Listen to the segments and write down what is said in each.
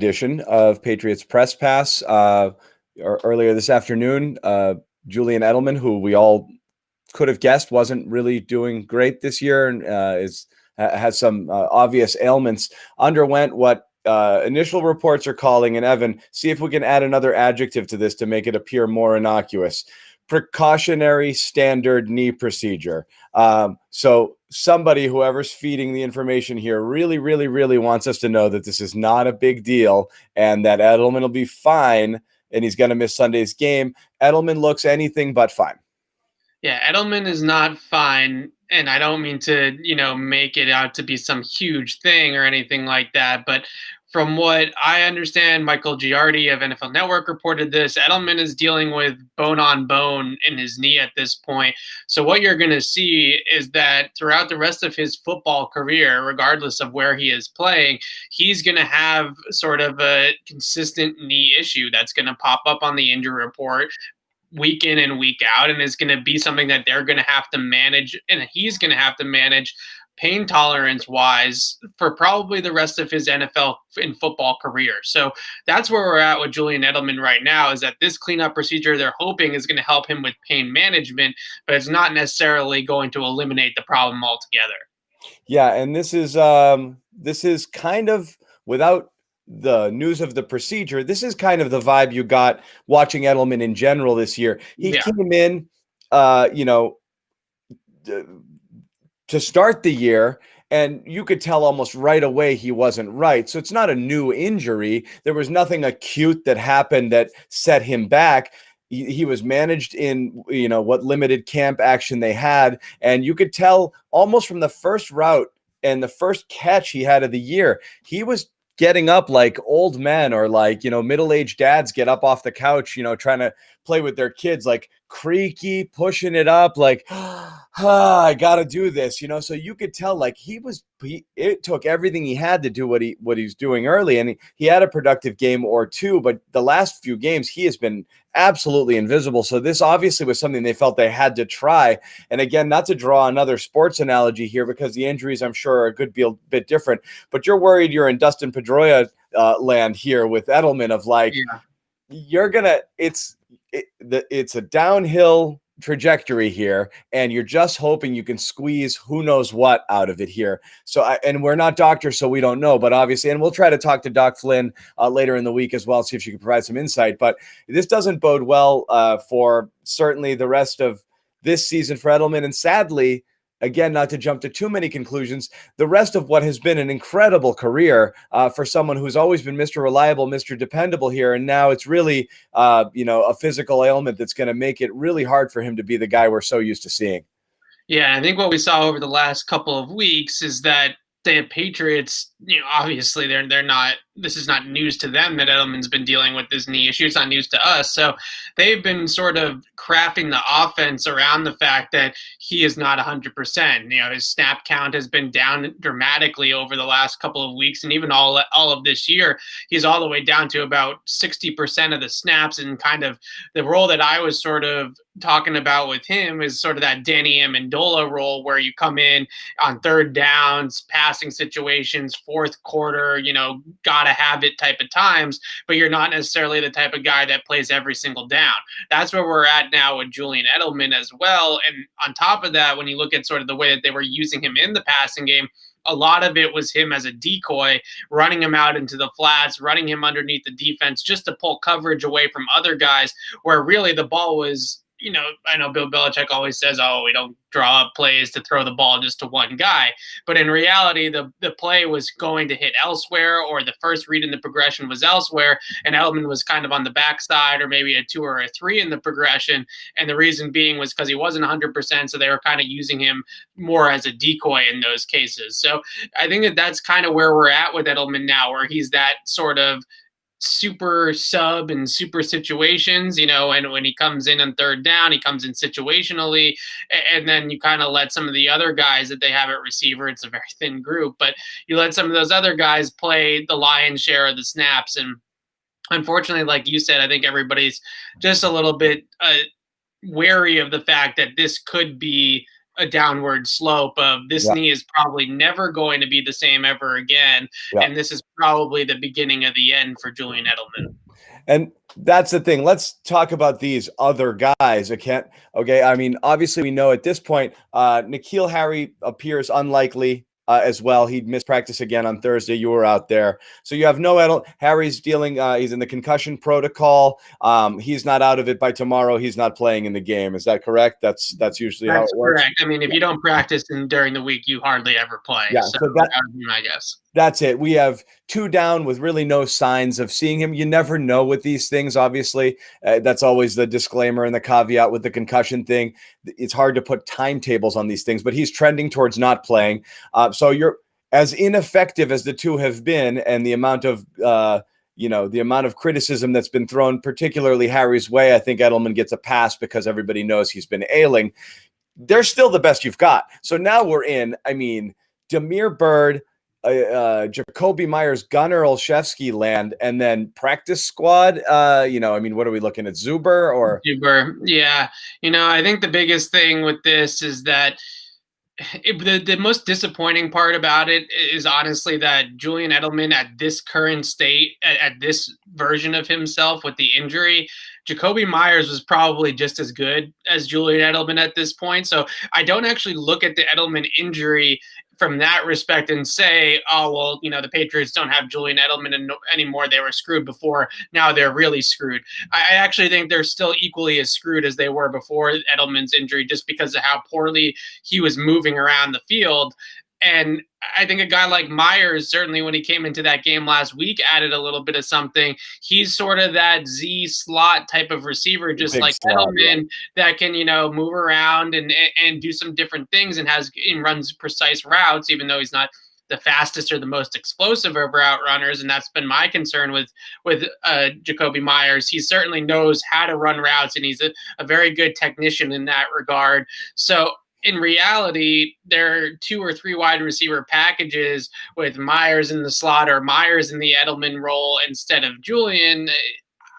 edition of Patriots Press Pass. Earlier this afternoon, Julian Edelman, who we all could have guessed wasn't really doing great this year and has some obvious ailments, underwent what initial reports are calling, and Evan, see if we can add another adjective to this to make it appear more innocuous: precautionary standard knee procedure. So somebody, whoever's feeding the information here, really, really, really wants us to know that this is not a big deal and that Edelman will be fine and he's going to miss Sunday's game. Edelman looks anything but fine. Yeah, Edelman is not fine, and I don't mean to, make it out to be some huge thing or anything like that, but from what I understand, Michael Giardi of NFL Network reported this. Edelman is dealing with bone on bone in his knee at this point. So what you're going to see is that throughout the rest of his football career, regardless of where he is playing, he's going to have sort of a consistent knee issue that's going to pop up on the injury report week in and week out, and is going to be something that they're going to have to manage, and he's going to have to manage pain tolerance wise for probably the rest of his NFL and football career. So that's where we're at with Julian Edelman right now, is that this cleanup procedure they're hoping is going to help him with pain management, but it's not necessarily going to eliminate the problem altogether. Yeah, and this is kind of, without the news of the procedure, this is kind of the vibe you got watching Edelman in general this year. He came in, to start the year, and you could tell almost right away he wasn't right. So it's not a new injury. There was nothing acute that happened that set him back. He was managed in, what limited camp action they had. And you could tell almost from the first route and the first catch he had of the year, he was getting up like old men, or like, middle-aged dads get up off the couch, trying to play with their kids, like creaky, pushing it up, like, I got to do this, so you could tell like it took everything he had to do what he's doing early. And he had a productive game or two, but the last few games he has been absolutely invisible. So this obviously was something they felt they had to try. And again, not to draw another sports analogy here, because the injuries I'm sure are a good bit different, but you're worried you're in Dustin Pedroia land here with Edelman, of like, it's a downhill trajectory here, and you're just hoping you can squeeze who knows what out of it here. So and we're not doctors, so we don't know, but obviously, and we'll try to talk to Doc Flynn later in the week as well, see if she can provide some insight. But this doesn't bode well for certainly the rest of this season for Edelman, and sadly, again, not to jump to too many conclusions, the rest of what has been an incredible career for someone who's always been Mr. Reliable, Mr. Dependable here. And now it's really, a physical ailment that's going to make it really hard for him to be the guy we're so used to seeing. Yeah, I think what we saw over the last couple of weeks is that the Patriots, obviously they're not. This is not news to them that Edelman's been dealing with this knee issue. It's not news to us. So they've been sort of crafting the offense around the fact that he is not 100%. His snap count has been down dramatically over the last couple of weeks, and even all of this year, he's all the way down to about 60% of the snaps. And kind of the role that I was sort of talking about with him is sort of that Danny Amendola role, where you come in on third downs, passing situations, fourth quarter, gotta have it type of times, but you're not necessarily the type of guy that plays every single down. That's where we're at now with Julian Edelman as well. And on top of that, when you look at sort of the way that they were using him in the passing game, a lot of it was him as a decoy, running him out into the flats, running him underneath the defense just to pull coverage away from other guys, where really the ball was, I know Bill Belichick always says, oh, we don't draw up plays to throw the ball just to one guy. But in reality, the play was going to hit elsewhere, or the first read in the progression was elsewhere, and Edelman was kind of on the backside, or maybe a 2 or a 3 in the progression. And the reason being was because he wasn't 100%, so they were kind of using him more as a decoy in those cases. So I think that that's kind of where we're at with Edelman now, where he's that sort of super sub and super situations, and when he comes in on third down, he comes in situationally, and then you kind of let some of the other guys that they have at receiver, it's a very thin group, but you let some of those other guys play the lion's share of the snaps. And unfortunately, like you said, I think everybody's just a little bit wary of the fact that this could be a downward slope of this knee is probably never going to be the same ever again. And this is probably the beginning of the end for Julian Edelman. And that's the thing. Let's talk about these other guys. Okay. I mean, obviously, we know at this point, N'Keal Harry appears unlikely as well. He'd missed practice again on Thursday. You were out there. So you have no Harry's dealing. He's in the concussion protocol. He's not out of it by tomorrow. He's not playing in the game. Is that correct? That's usually how it works. Correct. I mean, if you don't practice during the week, you hardly ever play. Yeah. So that would be my guess. That's it. We have 2 down with really no signs of seeing him. You never know with these things, obviously. That's always the disclaimer and the caveat with the concussion thing. It's hard to put timetables on these things, but he's trending towards not playing. So you're as ineffective as the 2 have been, and the amount of the amount of criticism that's been thrown, particularly Harry's way. I think Edelman gets a pass because everybody knows he's been ailing. They're still the best you've got. So now we're in, Damiere Byrd, Jakobi Meyers, Gunnar Olszewski land, and then practice squad. What are we looking at? Zuber or Zuber? Yeah. I think the biggest thing with this is that the most disappointing part about it is honestly that Julian Edelman at this current state, at this version of himself with the injury, Jakobi Meyers was probably just as good as Julian Edelman at this point. So I don't actually look at the Edelman injury from that respect and say, oh, well, the Patriots don't have Julian Edelman anymore. They were screwed before. Now they're really screwed. I actually think they're still equally as screwed as they were before Edelman's injury, just because of how poorly he was moving around the field. And I think a guy like Meyers, certainly when he came into that game last week, added a little bit of something. He's sort of that Z slot type of receiver, just like Edelman, that can, move around and do some different things and runs precise routes, even though he's not the fastest or the most explosive of route runners. And that's been my concern with Jakobi Meyers. He certainly knows how to run routes, and he's a very good technician in that regard. So in reality, there are 2 or 3 wide receiver packages with Meyers in the slot or Meyers in the Edelman role instead of Julian.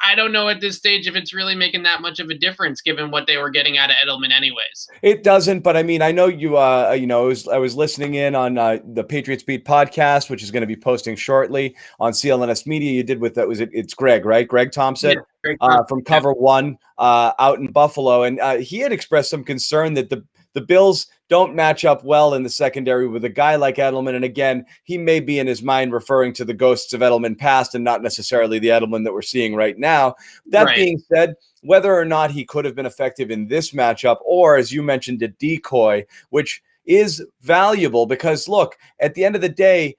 I don't know at this stage if it's really making that much of a difference given what they were getting out of Edelman anyways. It doesn't, but I know you, I was listening in on the Patriots Beat podcast, which is going to be posting shortly on CLNS Media. You did with that. It's Greg, right? Greg Thompson, from Cover One out in Buffalo. And he had expressed some concern that the Bills don't match up well in the secondary with a guy like Edelman. And again, he may be in his mind referring to the ghosts of Edelman past and not necessarily the Edelman that we're seeing right now. That being said, whether or not he could have been effective in this matchup, or as you mentioned, a decoy, which is valuable because look, at the end of the day,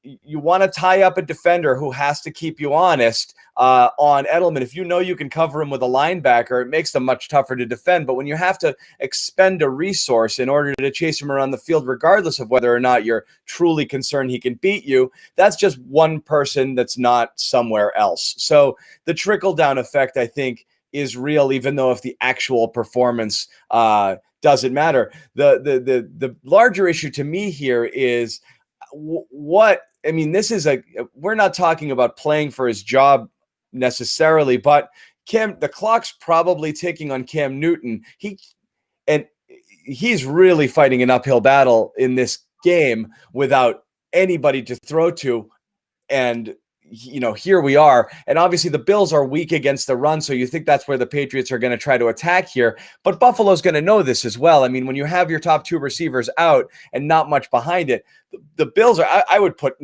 you want to tie up a defender who has to keep you honest on Edelman. If you know you can cover him with a linebacker, it makes them much tougher to defend. But when you have to expend a resource in order to chase him around the field, regardless of whether or not you're truly concerned he can beat you, that's just one person that's not somewhere else. So the trickle-down effect, I think, is real, even though if the actual performance doesn't matter. The larger issue to me here is we're not talking about playing for his job necessarily, but the clock's probably ticking on Cam Newton. He's really fighting an uphill battle in this game without anybody to throw to. And here we are. And obviously the Bills are weak against the run. So you think that's where the Patriots are going to try to attack here. But Buffalo's going to know this as well. I mean, when you have your top 2 receivers out and not much behind it, the Bills are, I would put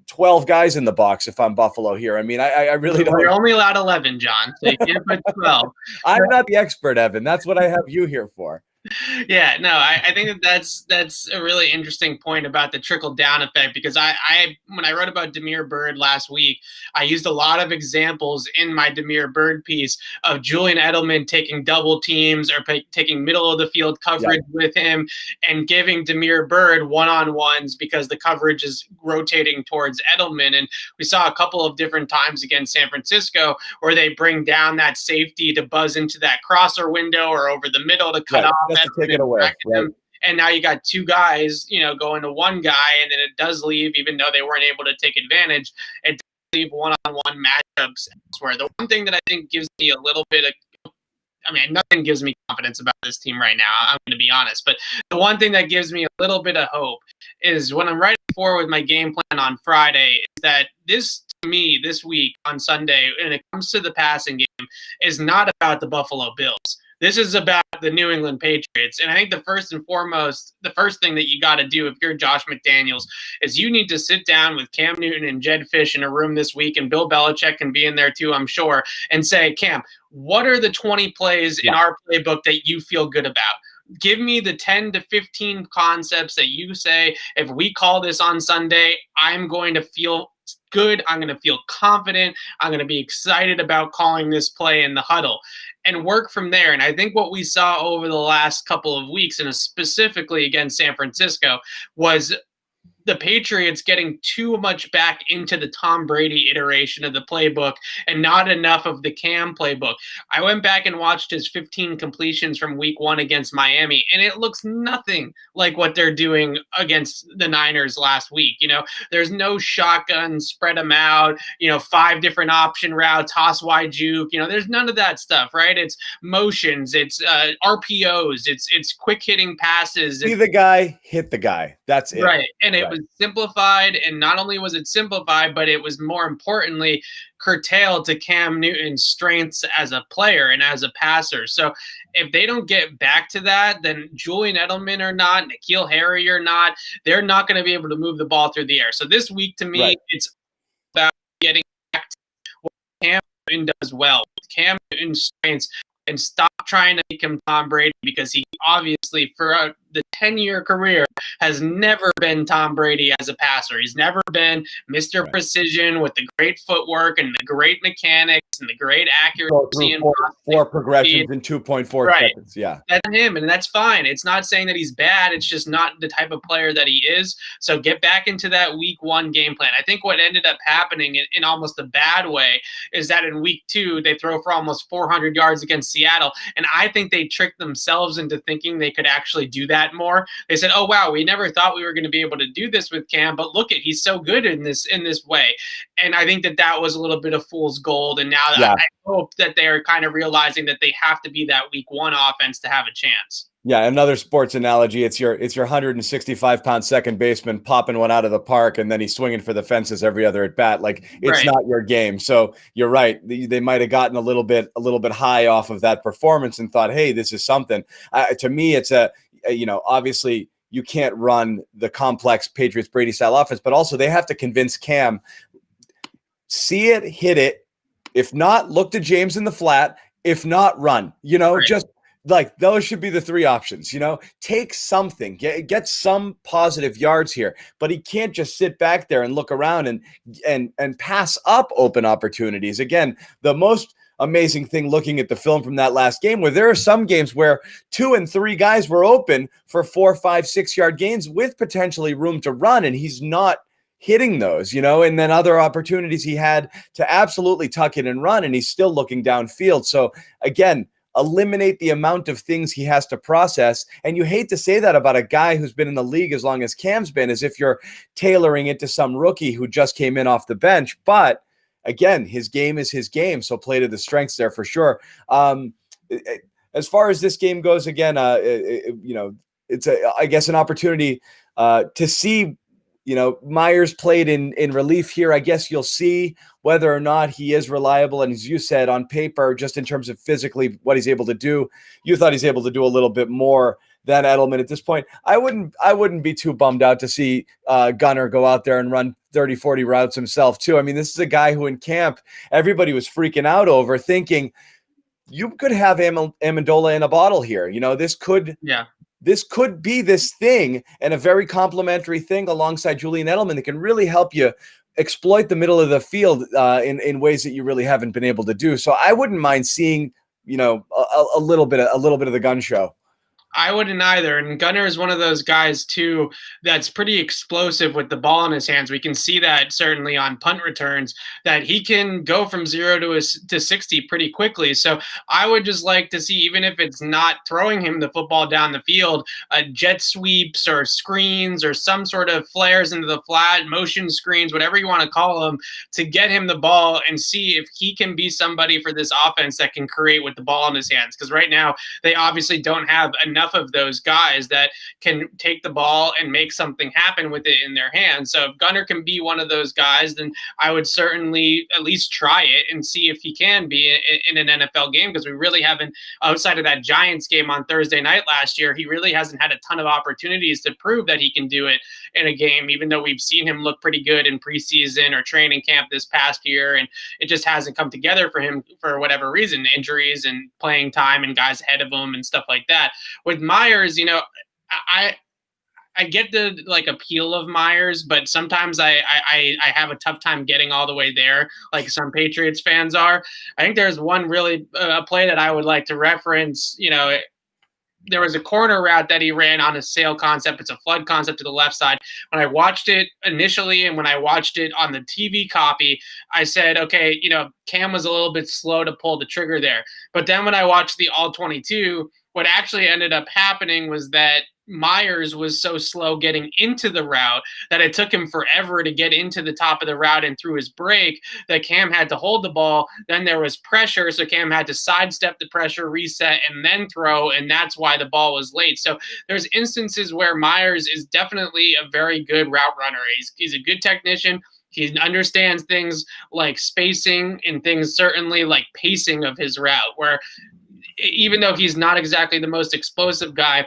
12 guys in the box if I'm Buffalo here. I mean, I really don't. You're only allowed 11, John. So you can't put 12. I'm not the expert, Evan. That's what I have you here for. Yeah, no, I think that's a really interesting point about the trickle down effect, because I when I wrote about Damiere Byrd last week, I used a lot of examples in my Damiere Byrd piece of Julian Edelman taking double teams or taking middle of the field coverage with him and giving Damiere Byrd one-on-ones because the coverage is rotating towards Edelman. And we saw a couple of different times against San Francisco where they bring down that safety to buzz into that crosser window or over the middle to cut off. Just to take it away. Right. And now you got 2 guys, going to one guy, and then it does leave, even though they weren't able to take advantage, it does leave one-on-one matchups elsewhere. The one thing that I think gives me a little bit of I mean, nothing gives me confidence about this team right now. I'm going to be honest. But the one thing that gives me a little bit of hope is when I'm writing forward with my game plan on Friday, is that this, to me, this week on Sunday, when it comes to the passing game, is not about the Buffalo Bills. This is about the New England Patriots. And I think the first and foremost, the first thing that you got to do if you're Josh McDaniels is you need to sit down with Cam Newton and Jed Fish in a room this week, and Bill Belichick can be in there too, I'm sure, and say, Cam, what are the 20 plays in our playbook that you feel good about? Give me the 10 to 15 concepts that you say, if we call this on Sunday, I'm going to feel good. I'm going to feel confident. I'm going to be excited about calling this play in the huddle and work from there. And I think what we saw over the last couple of weeks, and specifically against San Francisco, was the Patriots getting too much back into the Tom Brady iteration of the playbook and not enough of the Cam playbook. I went back and watched his 15 completions from week 1 against Miami, and it looks nothing like what they're doing against the Niners last week. There's no shotgun, spread them out, 5 different option routes, toss wide juke. There's none of that stuff, right? It's motions, it's RPOs, it's quick hitting passes. See the guy, hit the guy. That's it. Right. And it was simplified. And not only was it simplified, but it was more importantly curtailed to Cam Newton's strengths as a player and as a passer. So if they don't get back to that, then Julian Edelman or not, N'Keal Harry or not, they're not going to be able to move the ball through the air. So this week, to me, it's about getting back to what Cam Newton does well. Cam Newton's strengths, and stop trying to make him Tom Brady, because he obviously, for the 10-year career, has never been Tom Brady as a passer. He's never been Mr. Precision with the great footwork and the great mechanics and the great accuracy and four progressions in 2.4 seconds. Yeah, that's him, and that's fine. It's not saying that he's bad. It's just not the type of player that he is. So get back into that week 1 game plan. I think what ended up happening in almost a bad way is that in week 2 they throw for almost 400 yards against Seattle, and I think they tricked themselves into thinking they could actually do that more. They said, "Oh wow, we never thought we were going to be able to do this with Cam, but look at, he's so good in this way." And I think that was a little bit of fool's gold. And now I hope that they are kind of realizing that they have to be that week 1 offense to have a chance. Yeah, another sports analogy. It's your 165-pound second baseman popping one out of the park, and then he's swinging for the fences every other at bat. Like, it's not your game. So you're right. They might have gotten a little bit high off of that performance and thought, hey, this is something. To me, it's obviously you can't run the complex Patriots Brady style offense, but also they have to convince Cam, see it, hit it. If not, look to James in the flat. If not, run. Just like those should be the 3 options. Take something, get some positive yards here, but he can't just sit back there and look around and pass up open opportunities. Again, the most amazing thing looking at the film from that last game, where there are some games where 2 and 3 guys were open for 4, 5, 6 yard gains with potentially room to run, and he's not hitting those, and then other opportunities he had to absolutely tuck it and run, and he's still looking downfield. So again, eliminate the amount of things he has to process. And you hate to say that about a guy who's been in the league as long as Cam's been, as if you're tailoring it to some rookie who just came in off the bench. But again, his game is his game, so play to the strengths there for sure. As far as this game goes, again, it's I guess an opportunity to see. Myers played in relief here. I guess you'll see whether or not he is reliable. And as you said, on paper, just in terms of physically what he's able to do, you thought he's able to do a little bit more than Edelman at this point. I wouldn't be too bummed out to see Gunner go out there and run 30, 40 routes himself too. I mean, this is a guy who in camp, everybody was freaking out over, thinking you could have Amendola in a bottle here. This could be this thing, and a very complimentary thing alongside Julian Edelman that can really help you exploit the middle of the field in ways that you really haven't been able to do. So I wouldn't mind seeing, a little bit of the gun show. I wouldn't either. And Gunnar is one of those guys too that's pretty explosive with the ball in his hands. We can see that certainly on punt returns that he can go from 0 to 60 pretty quickly. So I would just like to see, even if it's not throwing him the football down the field, jet sweeps or screens or some sort of flares into the flat, motion screens, whatever you want to call them, to get him the ball and see if he can be somebody for this offense that can create with the ball in his hands. Because right now they obviously don't have enough of those guys that can take the ball and make something happen with it in their hands. So if Gunnar can be one of those guys, then I would certainly at least try it and see if he can be in an NFL game, because we really haven't, outside of that Giants game on Thursday night last year, he really hasn't had a ton of opportunities to prove that he can do it in a game, even though we've seen him look pretty good in preseason or training camp this past year. And it just hasn't come together for him for whatever reason, injuries and playing time and guys ahead of him and stuff like that. With Myers, I get the appeal of Myers, but sometimes I have a tough time getting all the way there, like some Patriots fans are. I think there's one really play that I would like to reference. There was a corner route that he ran on a sail concept. It's a flood concept to the left side. When I watched it initially and when I watched it on the TV copy, I said, okay, Cam was a little bit slow to pull the trigger there. But then when I watched the all 22, what actually ended up happening was that Myers was so slow getting into the route that it took him forever to get into the top of the route and through his break, that Cam had to hold the ball. Then there was pressure, so Cam had to sidestep the pressure, reset, and then throw, and that's why the ball was late. So there's instances where Myers is definitely a very good route runner. He's a good technician. He understands things like spacing and things certainly like pacing of his route, where even though he's not exactly the most explosive guy,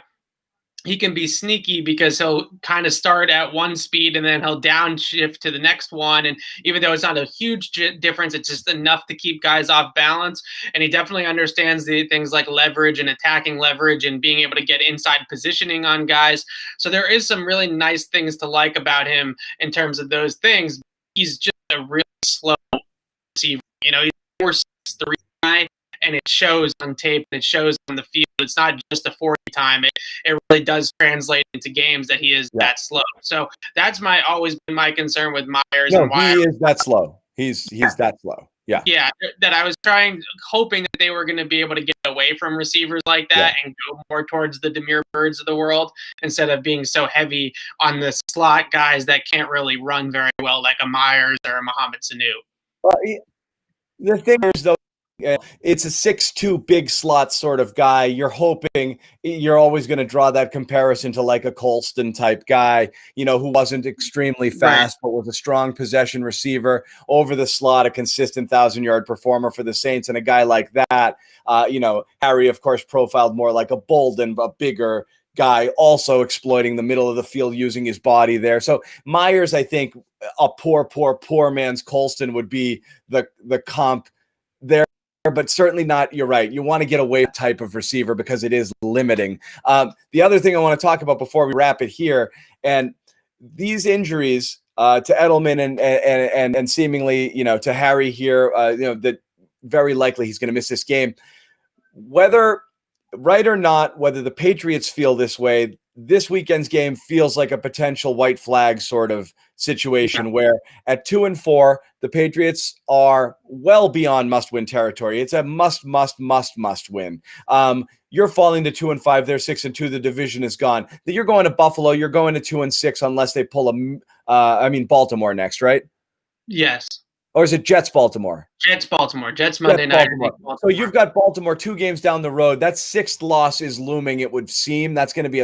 he can be sneaky because he'll kind of start at one speed and then he'll downshift to the next one. And even though it's not a huge difference, it's just enough to keep guys off balance. And he definitely understands the things like leverage and attacking leverage and being able to get inside positioning on guys. So there is some really nice things to like about him in terms of those things. He's just a really slow receiver. He's a 4.63 guy. And it shows on tape, and it shows on the field. It's not just a 40 time. It really does translate into games that he is that slow. So that's always been my concern with Myers. No, and why he is that slow. He's that slow. Yeah. Yeah. That I was hoping that they were going to be able to get away from receivers like that and go more towards the Demir Birds of the world instead of being so heavy on the slot guys that can't really run very well, like a Myers or a Mohamed Sanu. Well, the thing is, though, it's a 6'2" big slot sort of guy. You're hoping you're always going to draw that comparison to like a Colston type guy, who wasn't extremely fast, but was a strong possession receiver over the slot, a consistent 1,000-yard performer for the Saints. And a guy like that, Harry, of course, profiled more like a Bolden, a bigger guy, also exploiting the middle of the field, using his body there. So Myers, I think a poor man's Colston would be the comp there. But certainly not, you're right. You want to get away with type of receiver because it is limiting. The other thing I want to talk about before we wrap it here, and these injuries to Edelman and seemingly, to Harry here, that very likely he's going to miss this game. Whether right or not, whether the Patriots feel this way, this weekend's game feels like a potential white flag sort of situation where at 2-4, the Patriots are well beyond must-win territory. It's a must win. You're falling to 2-5. They're 6-2. The division is gone. You're going to Buffalo. You're going to 2-6 unless they pull Baltimore next, right? Yes. Or is it Jets-Baltimore? Jets-Baltimore. Jets Monday night. Baltimore. So you've got Baltimore 2 games down the road. That 6th loss is looming, it would seem. That's going to be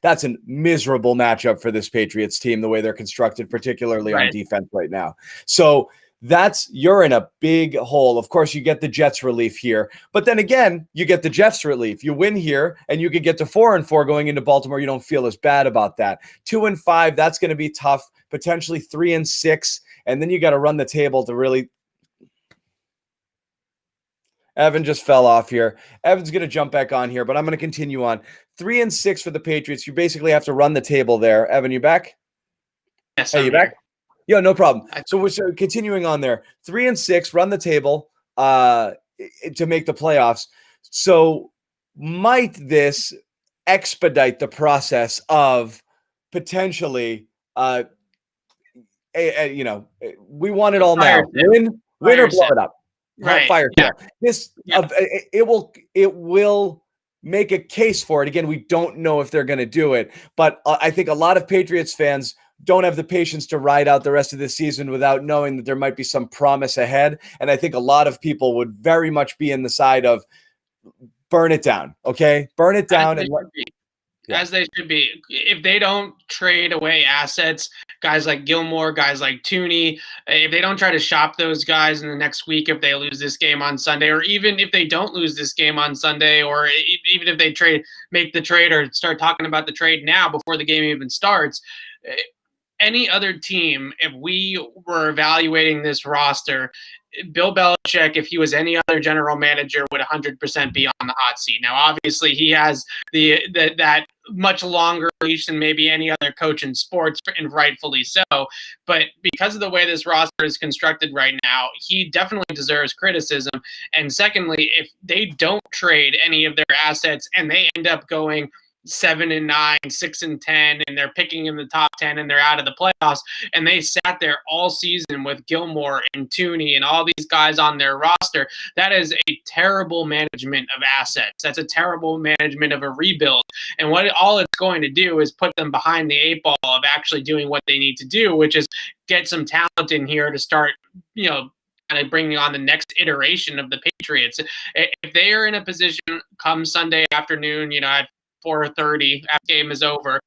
that's a miserable matchup for this Patriots team, the way they're constructed, particularly on defense right now. So you're in a big hole. Of course, you get the Jets relief here. But then again, you get the Jets relief. You win here, and you could get to 4-4 going into Baltimore. You don't feel as bad about that. 2-5, that's going to be tough. Potentially 3-6. And then you got to run the table to really. Evan just fell off here. Evan's going to jump back on here, but I'm going to continue on. 3-6 for the Patriots. You basically have to run the table there. Evan, you back? Yes. Hey, you back? Yeah, no problem. So we're continuing on there. 3-6, run the table to make the playoffs. So might this expedite the process of potentially, we want it all now. Win or blow it up. Right. Fire Yeah. sale. It will make a case for it. Again, we don't know if they're going to do it, but I think a lot of Patriots fans don't have the patience to ride out the rest of the season without knowing that there might be some promise ahead. And I think a lot of people would very much be in the side of burn it down. Okay. Burn it down. As they should be. If they don't trade away assets, guys like Gilmore, guys like Tooney, if they don't try to shop those guys in the next week, if they lose this game on Sunday, or even if they don't lose this game on Sunday, or even if they make the trade or start talking about the trade now before the game even starts, any other team, if we were evaluating this roster, Bill Belichick, if he was any other general manager, would 100% be on the hot seat. Now, obviously, he has that much longer leash than maybe any other coach in sports, and rightfully so. But because of the way this roster is constructed right now, he definitely deserves criticism. And secondly, if they don't trade any of their assets and they end up going 7-9, 6-10, and they're picking in the top 10 and they're out of the playoffs, and they sat there all season with Gilmore and Tooney and all these guys on their roster, that is a terrible management of assets. That's a terrible management of a rebuild. And what all it's going to do is put them behind the 8 ball of actually doing what they need to do, which is get some talent in here to start, kind of bringing on the next iteration of the Patriots. If they are in a position come Sunday afternoon, at 4:30 after the game is over,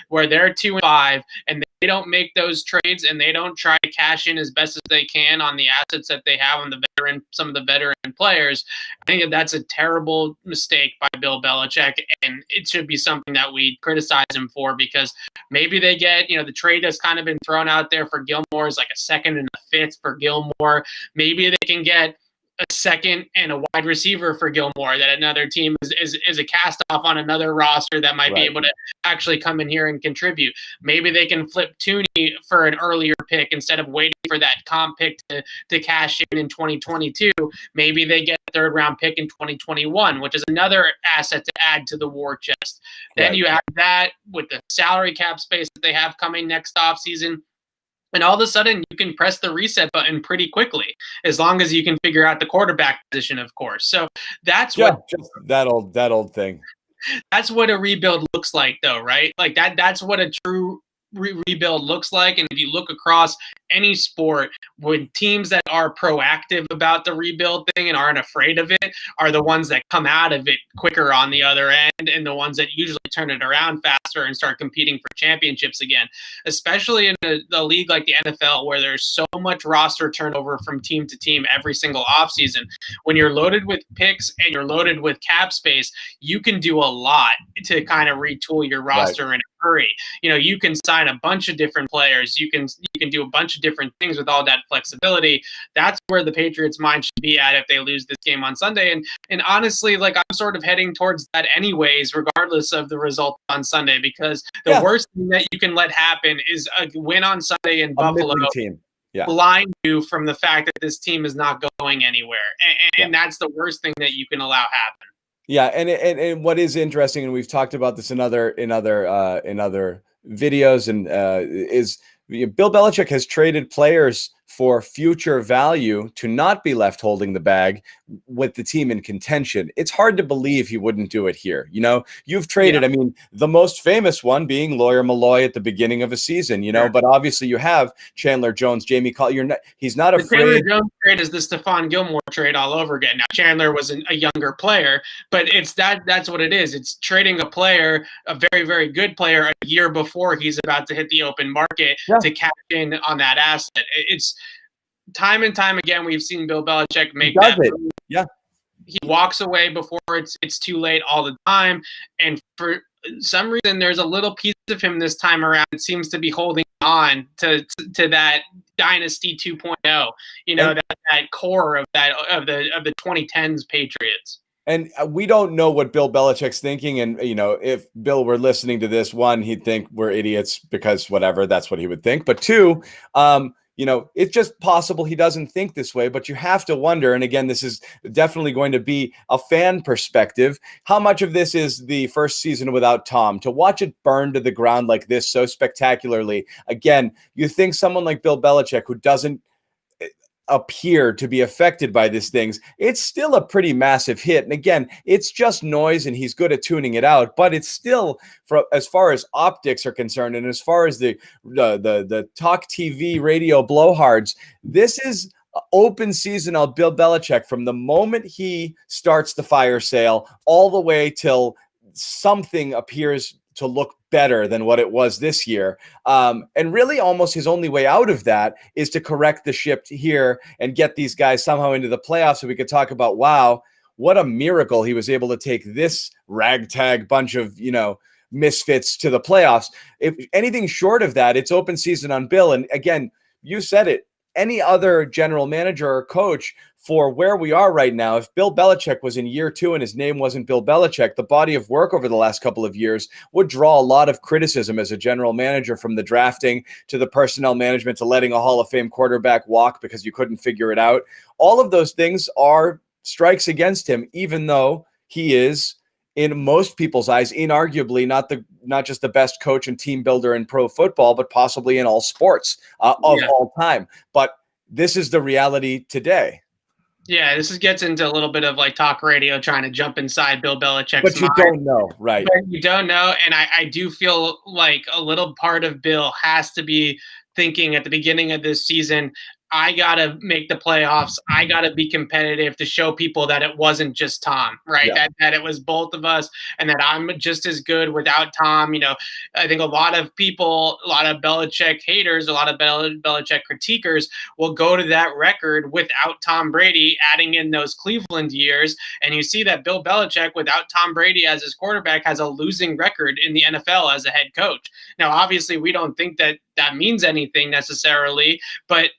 where they're 2-5 and they don't make those trades and they don't try to cash in as best as they can on the assets that they have on some of the veteran players, I think that's a terrible mistake by Bill Belichick, and it should be something that we criticize him for, because maybe they get, the trade that's kind of been thrown out there for Gilmore is like a 2nd and a 5th for Gilmore. Maybe they can get a 2nd and a wide receiver for Gilmore, that another team is a cast off on another roster that might be able to actually come in here and contribute. Maybe they can flip Tooney for an earlier pick instead of waiting for that comp pick to cash in 2022. Maybe they get a 3rd round pick in 2021, which is another asset to add to the war chest. Then you add that with the salary cap space that they have coming next offseason, and all of a sudden, you can press the reset button pretty quickly, as long as you can figure out the quarterback position, of course. So that's what that old thing. That's what a rebuild looks like, though, right? Like that's what a true rebuild looks like. And if you look across any sport, when teams that are proactive about the rebuild thing and aren't afraid of it are the ones that come out of it quicker on the other end, and the ones that usually turn it around faster and start competing for championships again, especially in the league like the NFL, where there's so much roster turnover from team to team every single offseason. When you're loaded with picks and you're loaded with cap space, you can do a lot to kind of retool your roster in a hurry. You can sign a bunch of different players. You can do a bunch of different things with all that flexibility. That's where the Patriots' mind should be at if they lose this game on Sunday. And honestly, I'm sort of heading towards that anyways, regardless of the result on Sunday, because the worst thing that you can let happen is a win on Sunday in Buffalo blind you from the fact that this team is not going anywhere. And that's the worst thing that you can allow happen. Yeah, and what is interesting, and we've talked about this in other videos, and is Bill Belichick has traded players for future value to not be left holding the bag with the team in contention. It's hard to believe he wouldn't do it here. You've traded, the most famous one being Lawyer Malloy at the beginning of a season, but obviously you have Chandler Jones, Jamie Collier. He's not afraid. The Chandler Jones trade is the Stephon Gilmore trade all over again. Now, Chandler was a younger player, but that's what it is. It's trading a player, a very, very good player, a year before he's about to hit the open market to cash in on that asset. It's time and time again, we've seen Bill Belichick make that move. Yeah. He walks away before it's too late all the time. And for some reason, there's a little piece of him this time around that seems to be holding on to that Dynasty 2.0, that core of the 2010s Patriots. And we don't know what Bill Belichick's thinking. And, if Bill were listening to this, one, he'd think we're idiots because whatever, that's what he would think. But two, it's just possible he doesn't think this way, but you have to wonder, and again, this is definitely going to be a fan perspective, how much of this is the first season without Tom, to watch it burn to the ground like this so spectacularly. Again, you think someone like Bill Belichick, who doesn't appear to be affected by these things, it's still a pretty massive hit. And again, it's just noise and he's good at tuning it out, but it's still, as far as optics are concerned, and as far as the talk TV radio blowhards, this is open season on Bill Belichick from the moment he starts the fire sale all the way till something appears to look better than what it was this year. And really almost his only way out of that is to correct the ship here and get these guys somehow into the playoffs so we could talk about, wow, what a miracle he was able to take this ragtag bunch of, misfits to the playoffs. If anything short of that, it's open season on Bill. And again, you said it, any other general manager or coach for where we are right now, if Bill Belichick was in year 2 and his name wasn't Bill Belichick, the body of work over the last couple of years would draw a lot of criticism as a general manager, from the drafting to the personnel management to letting a Hall of Fame quarterback walk because you couldn't figure it out. All of those things are strikes against him, even though he is, in most people's eyes, inarguably not just the best coach and team builder in pro football, but possibly in all sports of all time. But this is the reality today. Yeah, this gets into a little bit of like talk radio trying to jump inside Bill Belichick's But you mind. don't know, right? But you don't know, and I do feel like a little part of Bill has to be thinking at the beginning of this season, I got to make the playoffs. I got to be competitive to show people that it wasn't just Tom, right? Yeah. That it was both of us and that I'm just as good without Tom. I think a lot of people, a lot of Belichick haters, a lot of Belichick critiquers will go to that record without Tom Brady, adding in those Cleveland years. And you see that Bill Belichick, without Tom Brady as his quarterback, has a losing record in the NFL as a head coach. Now, obviously, we don't think that means anything necessarily, but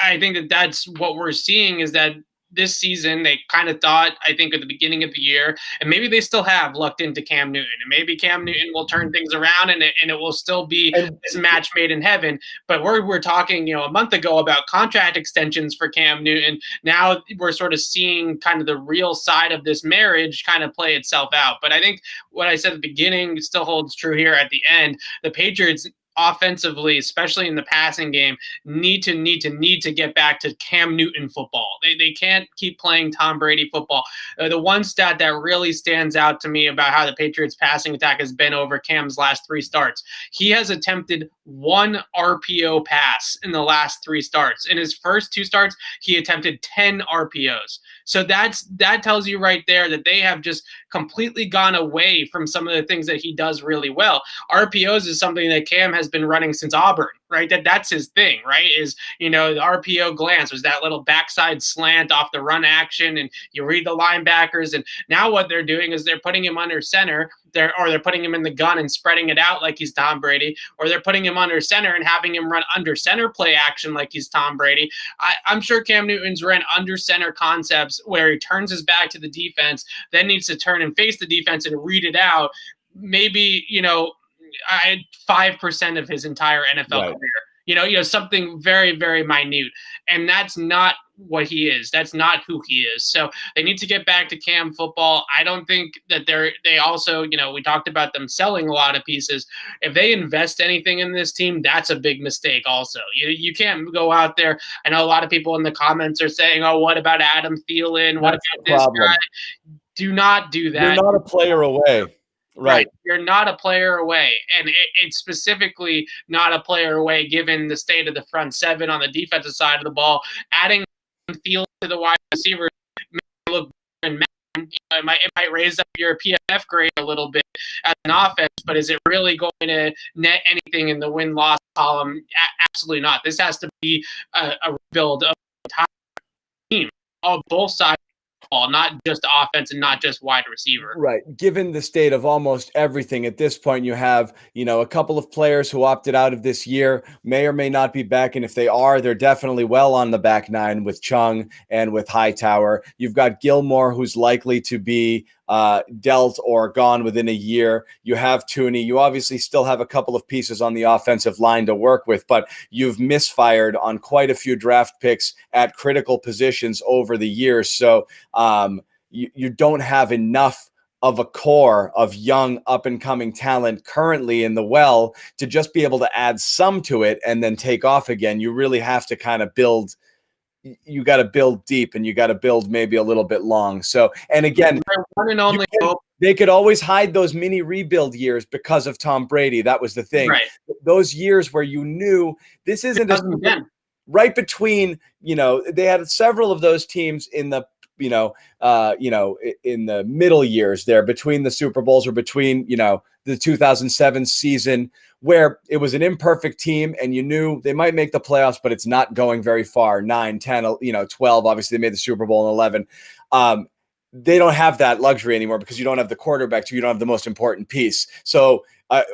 I think that that's what we're seeing, is that this season they kind of thought, I think at the beginning of the year, and maybe they still have lucked into Cam Newton, and maybe Cam Newton will turn things around and it will still be this match made in heaven. But we're talking, a month ago about contract extensions for Cam Newton. Now we're sort of seeing kind of the real side of this marriage kind of play itself out. But I think what I said at the beginning still holds true here at the end. The Patriots, offensively, especially in the passing game, need to get back to Cam Newton football. They can't keep playing Tom Brady football. The one stat that really stands out to me about how the Patriots passing attack has been over Cam's last 3 starts, he has attempted 1 RPO pass in the last 3 starts. In his first 2 starts, he attempted 10 RPOs. So that tells you right there that they have just completely gone away from some of the things that he does really well. RPOs is something that Cam has been running since Auburn, right? That's his thing, right? Is, the RPO glance was that little backside slant off the run action, and you read the linebackers. And now what they're doing is they're putting him under center, they're putting him in the gun and spreading it out like he's Tom Brady, or they're putting him under center and having him run under center play action like he's Tom Brady. I'm sure Cam Newton's ran under center concepts where he turns his back to the defense, then needs to turn and face the defense and read it out. Maybe, 5% of his entire NFL career. Something very, very minute. And that's not what he is. That's not who he is. So they need to get back to Cam football. I don't think that they also, we talked about them selling a lot of pieces. If they invest anything in this team, that's a big mistake also. You can't go out there. I know a lot of people in the comments are saying, oh, what about Adam Thielen? What about this guy? Do not do that. You're not a player away. Right. You're not a player away. And it's specifically not a player away given the state of the front 7 on the defensive side of the ball. Adding Thielen to the wide receiver may look better, and it might raise up your PFF grade a little bit as an offense, but is it really going to net anything in the win-loss column? Absolutely not. This has to be a rebuild of the entire team on both sides. Not just offense and not just wide receiver. Right. Given the state of almost everything at this point, you have, a couple of players who opted out of this year, may or may not be back. And if they are, they're definitely well on the back 9 with Chung and with Hightower. You've got Gilmore, who's likely to be dealt or gone within a year. You have Tooney. You obviously still have a couple of pieces on the offensive line to work with, but you've misfired on quite a few draft picks at critical positions over the years. So you don't have enough of a core of young up-and-coming talent currently in the well to just be able to add some to it and then take off again. You really have to kind of build. You got to build deep, and you got to build maybe a little bit long. So, and again, one and only hope. They could always hide those mini rebuild years because of Tom Brady. That was the thing. Right. Those years where you knew this isn't right between, they had several of those teams in the, in the middle years there between the Super Bowls or between, the 2007 season, where it was an imperfect team and you knew they might make the playoffs, but it's not going very far. 9, 10, 12, obviously they made the Super Bowl in 11. They don't have that luxury anymore because you don't have the quarterback, so you don't have the most important piece. So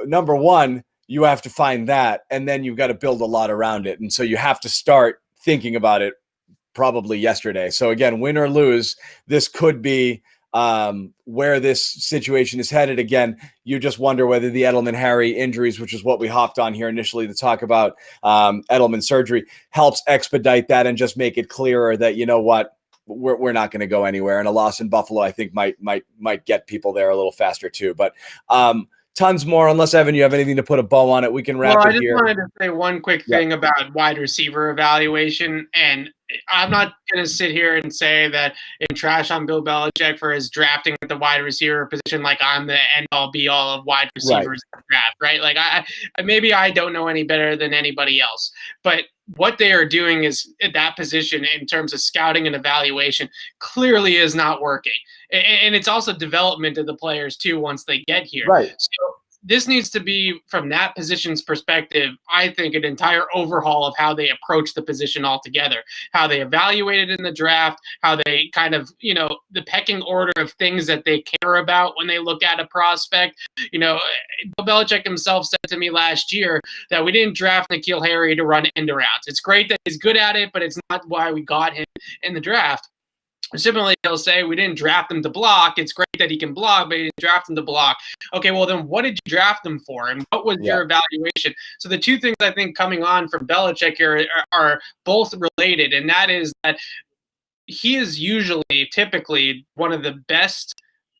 number one, you have to find that, and then you've got to build a lot around it. And so you have to start thinking about it probably yesterday. So again, win or lose, this could be where this situation is headed. Again, you just wonder whether the Edelman-Harry injuries, which is what we hopped on here initially to talk about, Edelman surgery, helps expedite that and just make it clearer that, you know what, we're not going to go anywhere. And a loss in Buffalo, I think, might get people there a little faster too. But tons more. Unless, Evan, you have anything to put a bow on it, we can wrap it here. I just wanted to say one quick thing about wide receiver evaluation. And I'm not going to sit here and say that and trash on Bill Belichick for his drafting at the wide receiver position like I'm the end-all be-all of wide receivers in the draft, right? Like, maybe I don't know any better than anybody else. But what they are doing is at that position in terms of scouting and evaluation clearly is not working. And it's also development of the players too once they get here. Right. So this needs to be, from that position's perspective, I think, an entire overhaul of how they approach the position altogether, how they evaluate it in the draft, how they kind of, the pecking order of things that they care about when they look at a prospect. Bill Belichick himself said to me last year that we didn't draft N'Keal Harry to run end arounds. It's great that he's good at it, but it's not why we got him in the draft. Similarly, he'll say we didn't draft him to block. It's great that he can block, but he didn't draft him to block. Okay, well then what did you draft him for? And what was your evaluation? So the two things I think coming on from Belichick here are both related, and that is that he is typically one of the best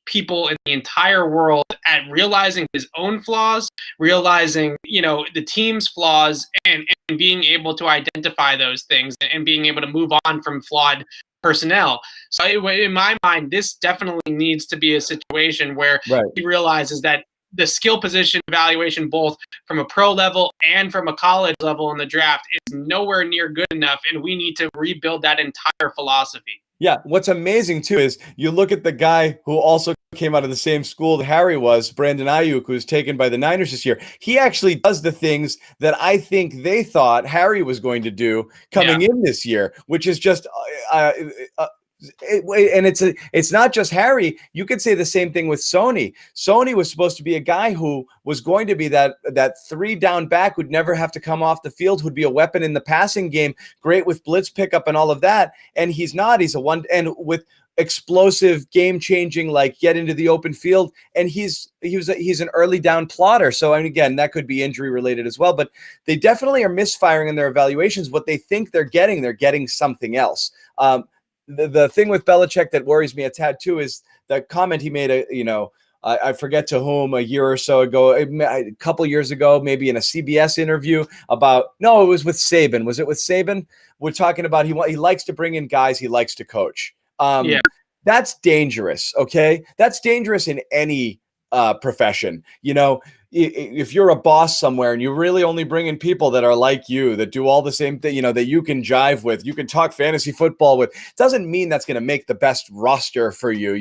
people in the entire world at realizing his own flaws, realizing, the team's flaws, and being able to identify those things and being able to move on from flawed personnel. So in my mind, this definitely needs to be a situation where he realizes that the skill position evaluation, both from a pro level and from a college level in the draft, is nowhere near good enough, and we need to rebuild that entire philosophy. Yeah, what's amazing too is you look at the guy who also came out of the same school that Harry was, Brandon Ayuk, who's taken by the Niners this year. He actually does the things that I think they thought Harry was going to do coming in this year, which is just and it's not just Harry. You could say the same thing with Sony. Sony was supposed to be a guy who was going to be that 3-down back who'd never have to come off the field, who'd be a weapon in the passing game, great with blitz pickup and all of that. And he's not. He's a one, and with explosive, game-changing, like get into the open field, and he's an early down plotter. So, and again, that could be injury related as well. But they definitely are misfiring in their evaluations. What they think they're getting something else. The thing with Belichick that worries me a tad too is the comment he made, I forget to whom, a year or so ago, a couple years ago, maybe in a CBS interview it was with Saban. Was it with Saban? We're talking about he likes to bring in guys he likes to coach. That's dangerous. Okay. That's dangerous in any profession. If you're a boss somewhere and you really only bring in people that are like you, that do all the same thing, that you can jive with, you can talk fantasy football with, doesn't mean that's going to make the best roster for you.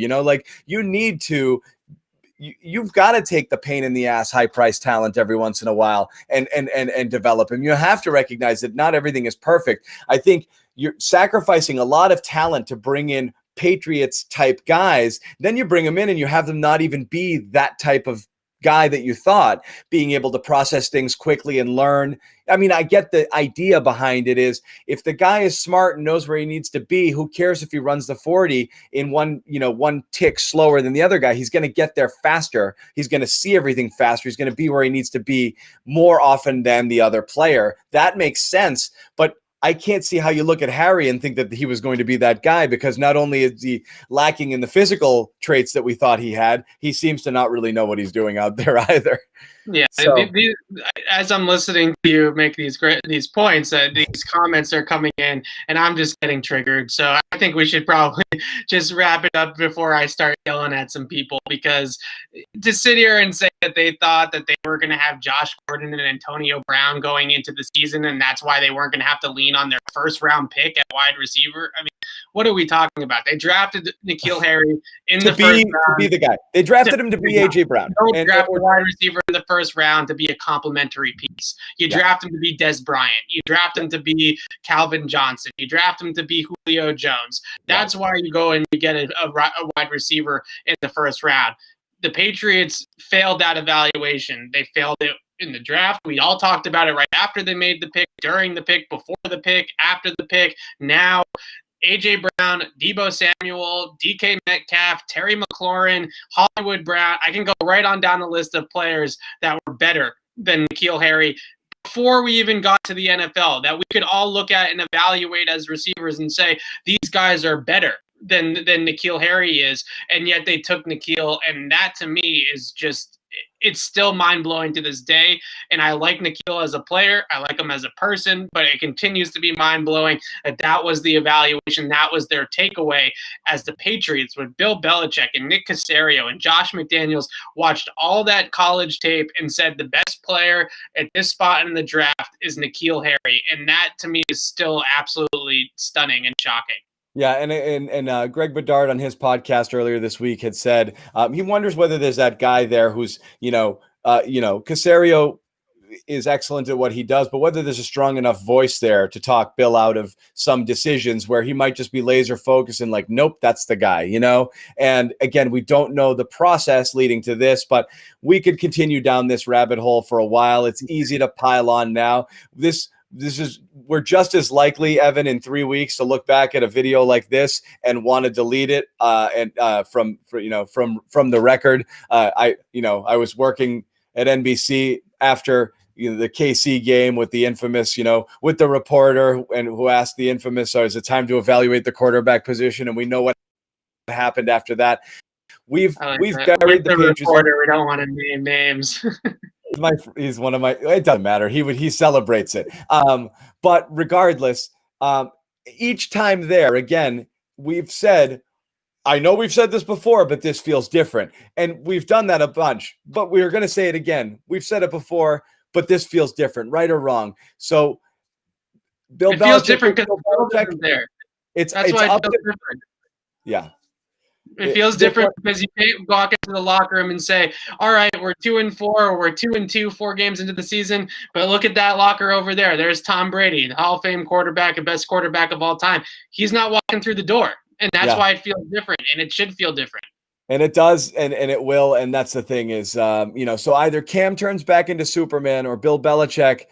You've got to take the pain in the ass, high price talent every once in a while and develop him. You have to recognize that not everything is perfect. I think you're sacrificing a lot of talent to bring in Patriots type guys. Then you bring them in and you have them not even be that type of guy that you thought, being able to process things quickly and learn. I mean, I get the idea behind it is if the guy is smart and knows where he needs to be, who cares if he runs the 40 in one tick slower than the other guy? He's going to get there faster. He's going to see everything faster. He's going to be where he needs to be more often than the other player. That makes sense. But I can't see how you look at Harry and think that he was going to be that guy, because not only is he lacking in the physical traits that we thought he had, he seems to not really know what he's doing out there either. Yeah, So, as I'm listening to you make these points, these comments are coming in, and I'm just getting triggered. So I think we should probably just wrap it up before I start yelling at some people, because to sit here and say that they thought that they were going to have Josh Gordon and Antonio Brown going into the season, and that's why they weren't going to have to lean on their first-round pick at wide receiver. I mean, what are we talking about? They drafted N'Keal Harry in the first round. To be the guy. They drafted him to be A.J. Brown. Don't draft a wide receiver in the first round to be a complementary piece. You draft him to be Des Bryant. You draft him to be Calvin Johnson. You draft him to be Julio Jones. That's why you go and you get a wide receiver in the first round. The Patriots failed that evaluation. They failed it in the draft. We all talked about it right after they made the pick, during the pick, before the pick, after the pick. Now, A.J. Brown, Deebo Samuel, DK Metcalf, Terry McLaurin, Hollywood Brown. I can go right on down the list of players that were better than N'Keal Harry before we even got to the NFL, that we could all look at and evaluate as receivers and say, these guys are better than N'Keal Harry is. And yet they took N'Keal, and that to me is just, it's still mind-blowing to this day. And I like N'Keal as a player. I like him as a person, but it continues to be mind-blowing that was the evaluation. That was their takeaway, as the Patriots with Bill Belichick and Nick Caserio and Josh McDaniels watched all that college tape and said the best player at this spot in the draft is N'Keal Harry. And that to me is still absolutely stunning and shocking. Yeah, and Greg Bedard on his podcast earlier this week had said he wonders whether there's that guy there who's Caserio is excellent at what he does, but whether there's a strong enough voice there to talk Bill out of some decisions where he might just be laser focused and like, nope, that's the guy, And again, we don't know the process leading to this, but we could continue down this rabbit hole for a while. It's easy to pile on now. We're just as likely, Evan, in 3 weeks to look back at a video like this and want to delete it from the record. I was working at NBC after the KC game with the infamous, with the reporter and who asked the infamous, is it time to evaluate the quarterback position? And we know what happened after that. We've buried the Patriots. Reporter, we don't want to name names. He's one of my. It doesn't matter. He celebrates it. But regardless, each time there again, we've said, I know we've said this before, but this feels different, and we've done that a bunch. But we're going to say it again. We've said it before, but this feels different, right or wrong. So, Bill Belichick feels different because Belichick there. That's why it feels different. Yeah. It feels different because you can't walk into the locker room and say, all right, we're 2-4 or we're 2-2, 4 games into the season. But look at that locker over there. There's Tom Brady, the Hall of Fame quarterback, the best quarterback of all time. He's not walking through the door. And that's why it feels different. And it should feel different. And it does, and it will. And that's the thing is, so either Cam turns back into Superman or Bill Belichick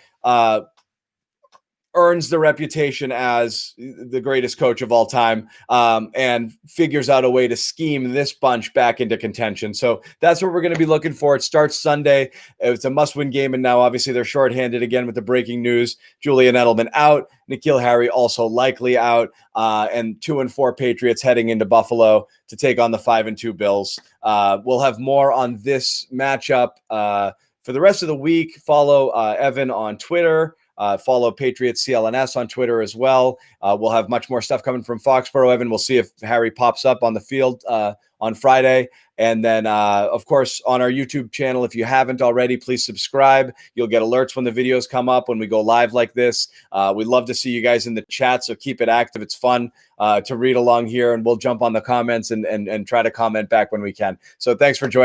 earns the reputation as the greatest coach of all time, and figures out a way to scheme this bunch back into contention. So that's what we're going to be looking for. It starts Sunday. It's a must-win game, and now obviously they're shorthanded again with the breaking news. Julian Edelman out, N'Keal Harry also likely out, and 2-4 Patriots heading into Buffalo to take on the 5-2 Bills. We'll have more on this matchup for the rest of the week. Follow Evan on Twitter. Follow Patriots CLNS on Twitter as well. We'll have much more stuff coming from Foxborough. Evan, we'll see if Harry pops up on the field on Friday. And then, of course, on our YouTube channel, if you haven't already, please subscribe. You'll get alerts when the videos come up, when we go live like this. We'd love to see you guys in the chat, so keep it active. It's fun to read along here, and we'll jump on the comments and try to comment back when we can. So thanks for joining.